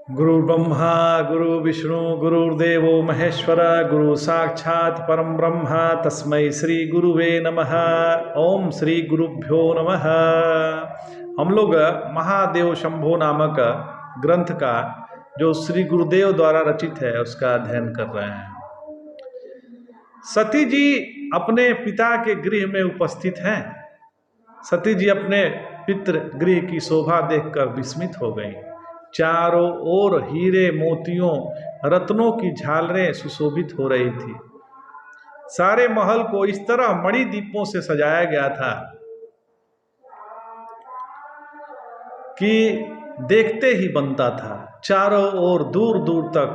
गुरु ब्रह्मा गुरु विष्णु गुरुर्देवो महेश्वर गुरु साक्षात् परम ब्रह्म तस्मै श्री गुरुवे नमः। ओम श्री गुरुभ्यो नमः। हम लोग महादेव शंभो नामक ग्रंथ का जो श्री गुरुदेव द्वारा रचित है उसका अध्ययन कर रहे हैं। सती जी अपने पिता के गृह में उपस्थित हैं। सती जी अपने पितृ गृह की शोभा देखकर विस्मित हो गईं। चारों ओर हीरे मोतियों रत्नों की झालरें सुशोभित हो रही थी। सारे महल को इस तरह मणि दीपों से सजाया गया था कि देखते ही बनता था। चारों ओर दूर दूर तक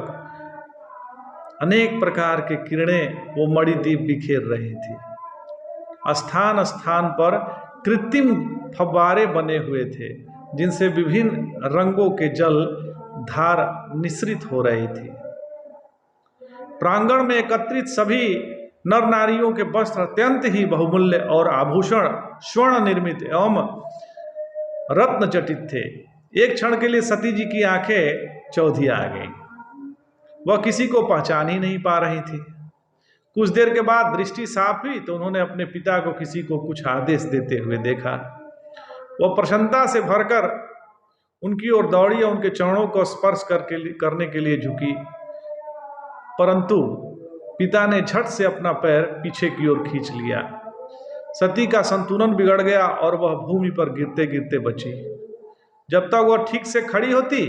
अनेक प्रकार के किरणें वो मणि दीप बिखेर रही थी। स्थान स्थान पर कृत्रिम फव्वारे बने हुए थे जिनसे विभिन्न रंगों के जल धार निश्रित हो रही थी। प्रांगण में एकत्रित सभी नर नारियों के वस्त्र अत्यंत ही बहुमूल्य और आभूषण स्वर्ण निर्मित एवं रत्न जटित थे। एक क्षण के लिए सती जी की आंखें चौधिया आ गईं। वह किसी को पहचान ही नहीं पा रही थी। कुछ देर के बाद दृष्टि साफ हुई तो उन्होंने अपने पिता को किसी को कुछ आदेश देते हुए देखा। वह प्रसन्नता से भरकर उनकी ओर दौड़ी और उनके चरणों को स्पर्श करने के लिए झुकी, परंतु पिता ने झट से अपना पैर पीछे की ओर खींच लिया। सती का संतुलन बिगड़ गया और वह भूमि पर गिरते गिरते बची। जब तक वह ठीक से खड़ी होती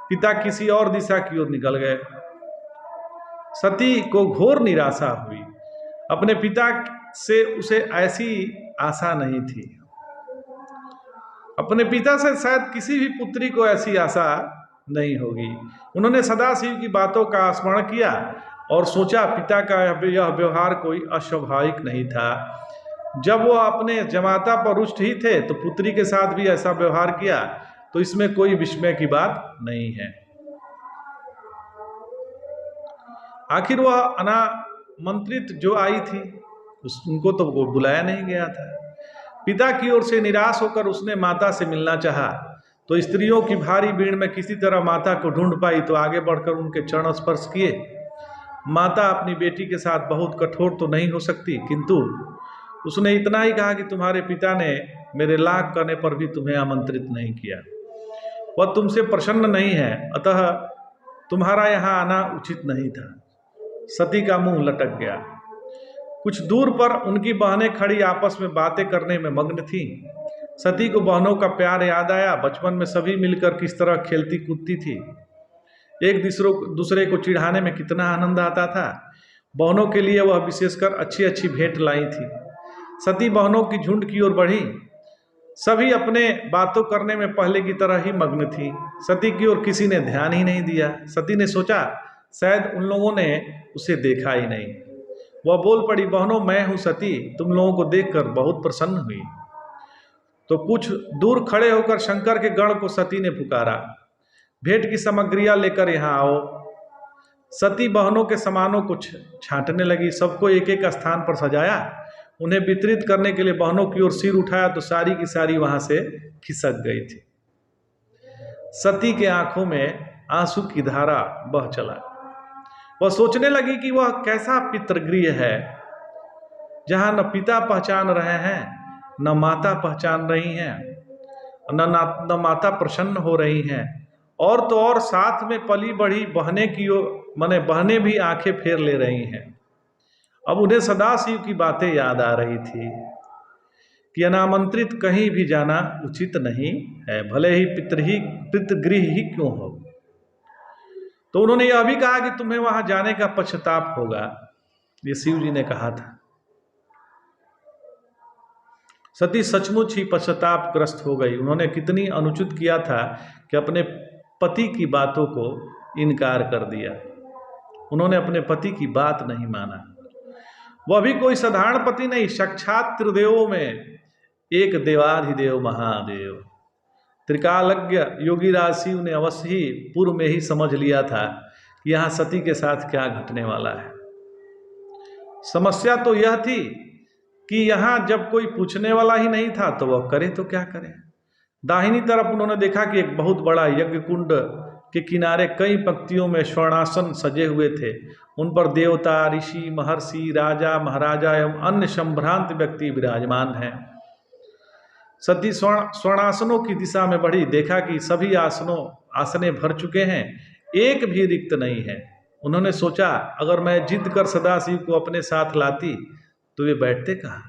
पिता किसी और दिशा की ओर निकल गए। सती को घोर निराशा हुई। अपने पिता से उसे ऐसी आशा नहीं थी। अपने पिता से शायद किसी भी पुत्री को ऐसी आशा नहीं होगी। उन्होंने सदाशिव की बातों का स्मरण किया और सोचा पिता का यह व्यवहार कोई अस्वाभाविक नहीं था। जब वह अपने जमाता पर रुष्ट ही थे तो पुत्री के साथ भी ऐसा व्यवहार किया तो इसमें कोई विस्मय की बात नहीं है। आखिर वह अनामंत्रित जो आई थी उनको तो वो बुलाया नहीं गया था। पिता की ओर से निराश होकर उसने माता से मिलना चाहा तो स्त्रियों की भारी भीड़ में किसी तरह माता को ढूंढ पाई तो आगे बढ़कर उनके चरण स्पर्श किए। माता अपनी बेटी के साथ बहुत कठोर तो नहीं हो सकती, किंतु उसने इतना ही कहा कि तुम्हारे पिता ने मेरे लाख करने पर भी तुम्हें आमंत्रित नहीं किया। वह तुमसे प्रसन्न नहीं है, अतः तुम्हारा यहाँ आना उचित नहीं था। सती का मुंह लटक गया। कुछ दूर पर उनकी बहनें खड़ी आपस में बातें करने में मग्न थीं। सती को बहनों का प्यार याद आया। बचपन में सभी मिलकर किस तरह खेलती कूदती थी। एक दूसरे को चिढ़ाने में कितना आनंद आता था। बहनों के लिए वह विशेषकर अच्छी अच्छी भेंट लाई थी। सती बहनों की झुंड की ओर बढ़ी। सभी अपने बातों करने में पहले की तरह ही मग्न थी। सती की ओर किसी ने ध्यान ही नहीं दिया। सती ने सोचा शायद उन लोगों ने उसे देखा ही नहीं। वह बोल पड़ी, बहनों मैं हूँ सती, तुम लोगों को देखकर बहुत प्रसन्न हुई। तो कुछ दूर खड़े होकर शंकर के गण को सती ने पुकारा, भेंट की सामग्रियां लेकर यहाँ आओ। सती बहनों के सामानों को छांटने लगी। सबको एक एक स्थान पर सजाया। उन्हें वितरित करने के लिए बहनों की ओर सिर उठाया तो सारी की सारी वहां से खिसक गई थी। सती के आंखों में आंसू की धारा बह चला। वह सोचने लगी कि वह कैसा पितृगृह है जहां न पिता पहचान रहे हैं, न माता पहचान रही हैं, न माता प्रसन्न हो रही हैं, और तो और साथ में पली बढ़ी बहनें की बहनें भी आंखें फेर ले रही हैं। अब उन्हें सदाशिव की बातें याद आ रही थी कि अनामंत्रित कहीं भी जाना उचित नहीं है, भले ही पितृगृह ही क्यों हो। तो उन्होंने यह भी कहा कि तुम्हें वहां जाने का पश्चाताप होगा। ये शिव जी ने कहा था। सती सचमुच ही पश्चातापग्रस्त हो गई। उन्होंने कितनी अनुचित किया था कि अपने पति की बातों को इनकार कर दिया। उन्होंने अपने पति की बात नहीं माना। वह भी कोई साधारण पति नहीं, साक्षात त्रिदेवों में एक देवाधिदेव महादेव त्रिकालज्ञ योगीराज शिव ने अवश्य ही पूर्व में ही समझ लिया था कि यहाँ सती के साथ क्या घटने वाला है। समस्या तो यह थी कि यहाँ जब कोई पूछने वाला ही नहीं था तो वह करे तो क्या करे। दाहिनी तरफ उन्होंने देखा कि एक बहुत बड़ा यज्ञ कुंड के किनारे कई पंक्तियों में स्वर्णासन सजे हुए थे। उन पर देवता, ऋषि, महर्षि, राजा, महाराजा एवं अन्य संभ्रांत व्यक्ति विराजमान हैं। सती स्वर्णासनों की दिशा में बढ़ी, देखा कि सभी आसने भर चुके हैं, एक भी रिक्त नहीं है। उन्होंने सोचा, अगर मैं जिद कर सदाशिव को अपने साथ लाती तो वे बैठते कहाँ?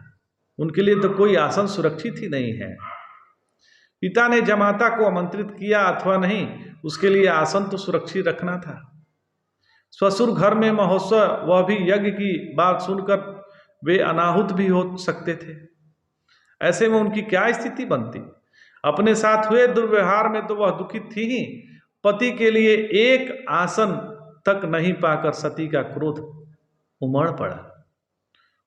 उनके लिए तो कोई आसन सुरक्षित ही नहीं है। पिता ने जमाता को आमंत्रित किया अथवा नहीं, उसके लिए आसन तो सुरक्षित रखना था। ससुर घर में महोत्सव, वह भी यज्ञ की बात सुनकर वे अनाहुत भी हो सकते थे। ऐसे में उनकी क्या स्थिति बनती? अपने साथ हुए दुर्व्यवहार में तो वह दुखित थी ही, पति के लिए एक आसन तक नहीं पाकर सती का क्रोध उमड़ पड़ा।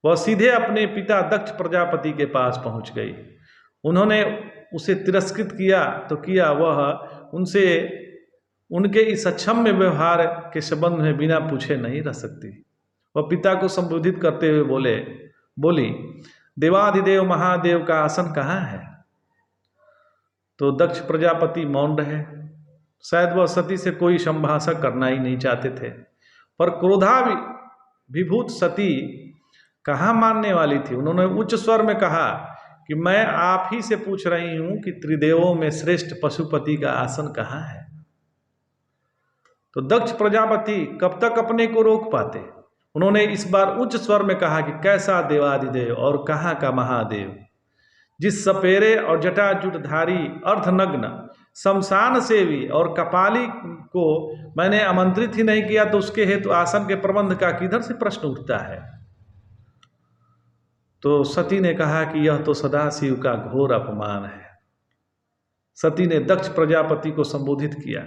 वह सीधे अपने पिता दक्ष प्रजापति के पास पहुंच गई। उन्होंने उसे तिरस्कृत किया तो किया, वह उनसे उनके इस अक्षम्य व्यवहार के संबंध में बिना पूछे नहीं रह सकती। वह पिता को संबोधित करते हुए बोली, देवाधिदेव महादेव का आसन कहाँ है? तो दक्ष प्रजापति मौन रहे। शायद वह सती से कोई संभाषण करना ही नहीं चाहते थे, पर क्रोधाभिभूत सती कहाँ मानने वाली थी। उन्होंने उच्च स्वर में कहा कि मैं आप ही से पूछ रही हूं कि त्रिदेवों में श्रेष्ठ पशुपति का आसन कहाँ है? तो दक्ष प्रजापति कब तक अपने को रोक पाते? उन्होंने इस बार उच्च स्वर में कहा कि कैसा देवाधिदेव और कहाँ का महादेव? जिस सपेरे और जटाजुटधारी अर्धनग्न शमशान सेवी और कपाली को मैंने आमंत्रित ही नहीं किया, तो उसके हेतु आसन के प्रबंध का किधर से प्रश्न उठता है? तो सती ने कहा कि यह तो सदाशिव का घोर अपमान है। सती ने दक्ष प्रजापति को संबोधित किया।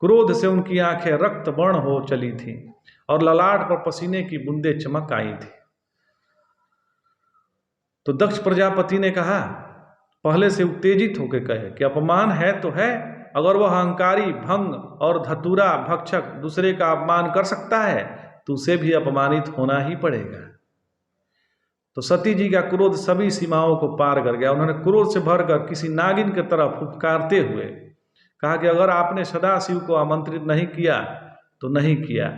क्रोध से उनकी आंखें रक्त वर्ण हो चली थीं और ललाट पर पसीने की बूंदें चमक आई थी। तो दक्ष प्रजापति ने कहा, पहले से उत्तेजित होकर कहे कि अपमान है तो है, अगर वह अहंकारी, भंग और धतूरा भक्षक दूसरे का अपमान कर सकता है तो उसे भी अपमानित होना ही पड़ेगा। तो सती जी का क्रोध सभी सीमाओं को पार कर गया। उन्होंने क्रोध से भरकर किसी नागिन की तरफ फुफकारते हुए कहा कि अगर आपने सदाशिव को आमंत्रित नहीं किया तो नहीं किया,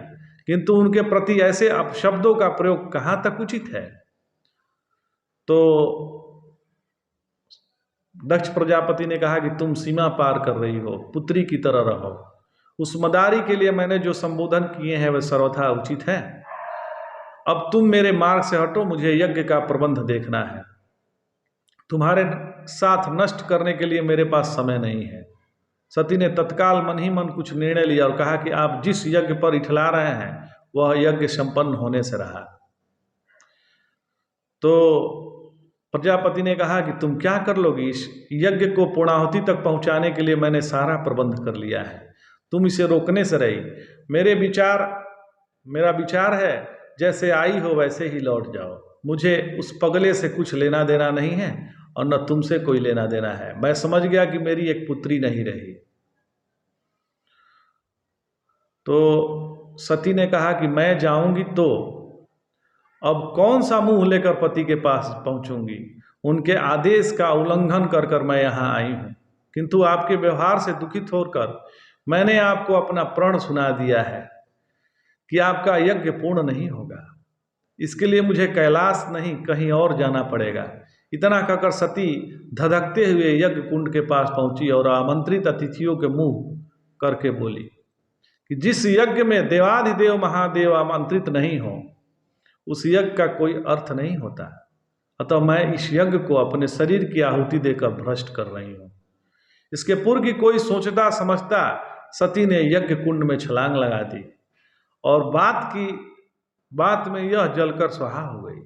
किंतु उनके प्रति ऐसे अपशब्दों का प्रयोग कहाँ तक उचित है? तो दक्ष प्रजापति ने कहा कि तुम सीमा पार कर रही हो, पुत्री की तरह रहो। उस मदारी के लिए मैंने जो संबोधन किए हैं वे सर्वथा उचित है। अब तुम मेरे मार्ग से हटो, मुझे यज्ञ का प्रबंध देखना है। तुम्हारे साथ नष्ट करने के लिए मेरे पास समय नहीं है। सती ने तत्काल मन ही मन कुछ निर्णय लिया और कहा कि आप जिस यज्ञ पर इठला रहे हैं वह यज्ञ संपन्न होने से रहा। तो प्रजापति ने कहा कि तुम क्या कर लोगी? इस यज्ञ को पूर्णाहुति तक पहुंचाने के लिए मैंने सारा प्रबंध कर लिया है, तुम इसे रोकने से रही। मेरा विचार है जैसे आई हो वैसे ही लौट जाओ। मुझे उस पगले से कुछ लेना देना नहीं है और न तुमसे कोई लेना देना है। मैं समझ गया कि मेरी एक पुत्री नहीं रही। तो सती ने कहा कि मैं जाऊंगी तो अब कौन सा मुंह लेकर पति के पास पहुंचूंगी? उनके आदेश का उल्लंघन कर कर मैं यहाँ आई हूँ, किंतु आपके व्यवहार से दुखित होकर मैंने आपको अपना प्रण सुना दिया है कि आपका यज्ञ पूर्ण नहीं होगा। इसके लिए मुझे कैलाश नहीं कहीं और जाना पड़ेगा। इतना कहकर सती धधकते हुए यज्ञ कुंड के पास पहुंची और आमंत्रित अतिथियों के मुंह करके बोली कि जिस यज्ञ में देवाधिदेव महादेव आमंत्रित नहीं हो उस यज्ञ का कोई अर्थ नहीं होता। अतः मैं इस यज्ञ को अपने शरीर की आहुति देकर भ्रष्ट कर रही हूँ। इसके पूर्व की कोई सोचता समझता सती ने यज्ञ कुंड में छलांग लगा दी और बात में यह जलकर स्वाहा हो गई।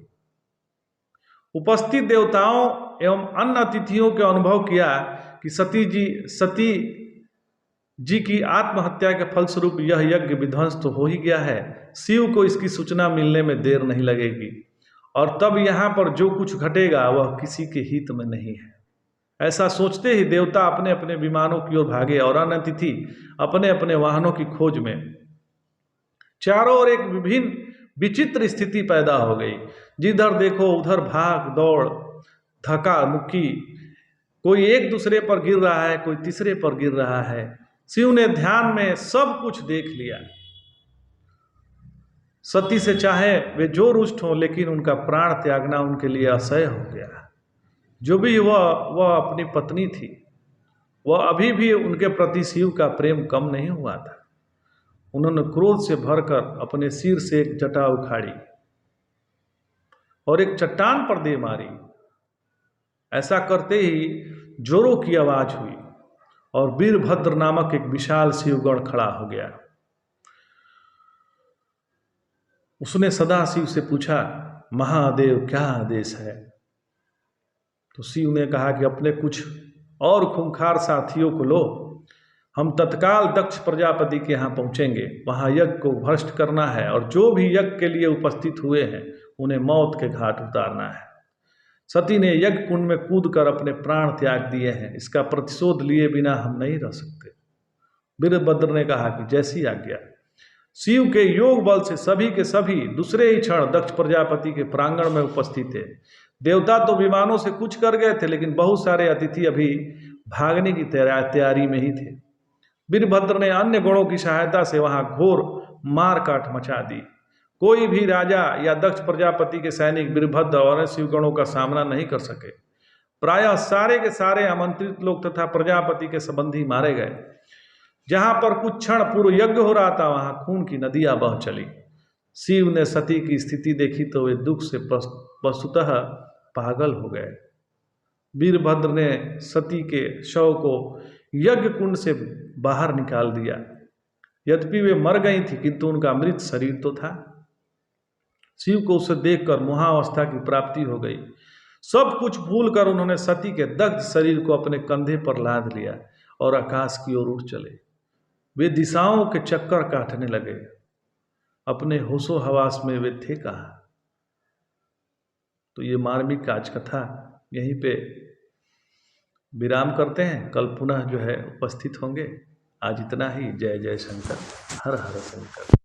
उपस्थित देवताओं एवं अन्य अतिथियों के अनुभव किया कि सती जी की आत्महत्या के फलस्वरूप यह यज्ञ विध्वंस तो हो ही गया है। शिव को इसकी सूचना मिलने में देर नहीं लगेगी और तब यहाँ पर जो कुछ घटेगा वह किसी के हित में नहीं है। ऐसा सोचते ही देवता अपने अपने विमानों की ओर भागे और अन्य अतिथि अपने अपने वाहनों की खोज में। चारों ओर एक विचित्र स्थिति पैदा हो गई। जिधर देखो उधर भाग दौड़, धक्का मुक्की, कोई एक दूसरे पर गिर रहा है, कोई तीसरे पर गिर रहा है। शिव ने ध्यान में सब कुछ देख लिया। सती से चाहे वे जो रुष्ट हो, लेकिन उनका प्राण त्यागना उनके लिए असह्य हो गया। जो भी वह अपनी पत्नी थी, वह अभी भी उनके प्रति शिव का प्रेम कम नहीं हुआ था। उन्होंने क्रोध से भरकर अपने सिर से एक जटा उखाड़ी और एक चट्टान पर दे मारी। ऐसा करते ही जोरों की आवाज हुई और वीरभद्र नामक एक विशाल शिवगण खड़ा हो गया। उसने सदाशिव से पूछा, महादेव क्या आदेश है? तो शिव ने कहा कि अपने कुछ और खूंखार साथियों को लो, हम तत्काल दक्ष प्रजापति के यहाँ पहुँचेंगे। वहाँ यज्ञ को भ्रष्ट करना है और जो भी यज्ञ के लिए उपस्थित हुए हैं उन्हें मौत के घाट उतारना है। सती ने यज्ञ कुंड में कूदकर अपने प्राण त्याग दिए हैं, इसका प्रतिशोध लिए बिना हम नहीं रह सकते। वीरभद्र ने कहा कि जैसी आज्ञा। शिव के योग बल से सभी के सभी दूसरे ही क्षण दक्ष प्रजापति के प्रांगण में उपस्थित थे। देवता तो विमानों से कूच कर गए थे, लेकिन बहुत सारे अतिथि अभी भागने की तैयारी में ही थे। वीरभद्र ने अन्य गणों की सहायता से वहां घोर मार काट मचा दी। कोई भी राजा या दक्ष प्रजापति के सैनिक वीरभद्र और शिवगणों का सामना नहीं कर सके। प्रायः सारे के सारे आमंत्रित लोग तथा प्रजापति के संबंधी मारे गए। जहां पर कुछ क्षण पूर्व यज्ञ हो रहा था, वहां खून की नदियां बह चली। शिव ने सती की स्थिति देखी तो वे दुख से वस्तुतः पागल हो गए। वीरभद्र ने सती के शव को यज्ञ कुंड से बाहर निकाल दिया। यद्यपि वे मर गई थी, किंतु उनका मृत शरीर तो था। शिव को उसे देखकर मोहावस्था की प्राप्ति हो गई। सब कुछ भूलकर उन्होंने सती के दग्ध शरीर को अपने कंधे पर लाद लिया और आकाश की ओर उड़ चले। वे दिशाओं के चक्कर काटने लगे। अपने होशो हवास में वे थे कहाँ। तो ये मार्मिक आज कथा यहीं पे विराम करते हैं। कल पुनः जो है उपस्थित होंगे। आज इतना ही। जय जय शंकर, हर हर शंकर।